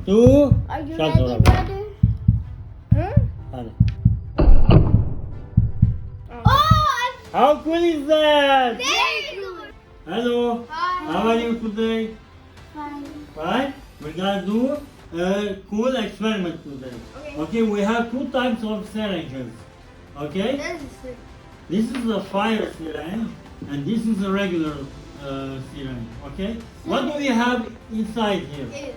2. Are you Shut ready, door. brother? Huh? Hadi. Oh, How cool is that? very good. Hello. Hi. How are you today? Fine. Right? We're gonna do a cool experiment today. Okay. We have two types of syringes. Okay? This is a fire syringe and this is a regular syringe. Okay? What do we have inside here?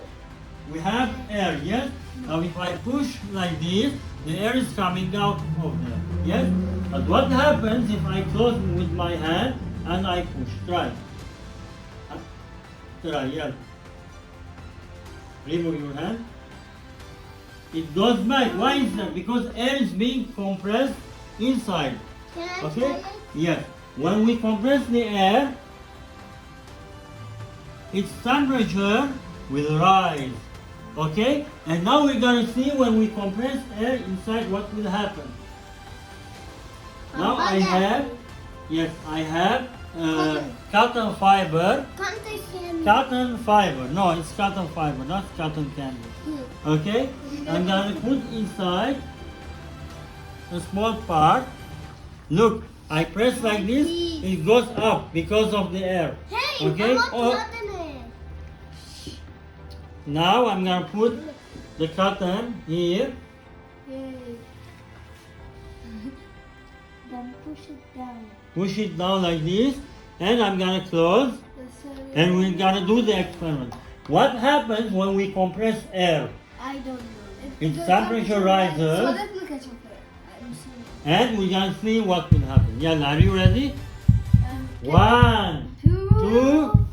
We have air, yes? Now if I push like this, the air is coming out of there, yes? But what happens if I close with my hand and I push? Try. Try, yes. Remove your hand. It goes back. Why is that? Because air is being compressed inside. Can I Okay? try it? Yes. When we compress the air, its temperature will rise. Okay? And now we're gonna see when we compress air inside what will happen. Now I have, yes, I have cotton fiber. Can't I see Cotton fiber. No, it's cotton fiber, not cotton candy. Okay? I'm gonna put inside a small part. Look, I press like this, it goes up because of the air. Hey, Okay? I want Oh. cotton in. Now I'm gonna put the cotton here. Then push it down. Push it down like this, and I'm gonna close, and we're gonna do the experiment. What happens when we compress air? I don't know. Its temperature rises, let me catch up here. I'm sorry. and we're gonna see what will happen. Yeah, are you ready? 1, 2.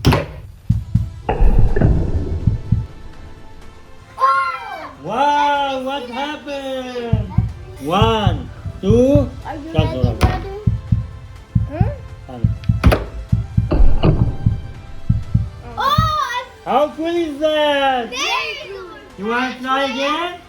Wow, what happened? 1, 2. Are you Shut ready, door. brother? Huh? Oh, How cool is that? very good. You want to try again?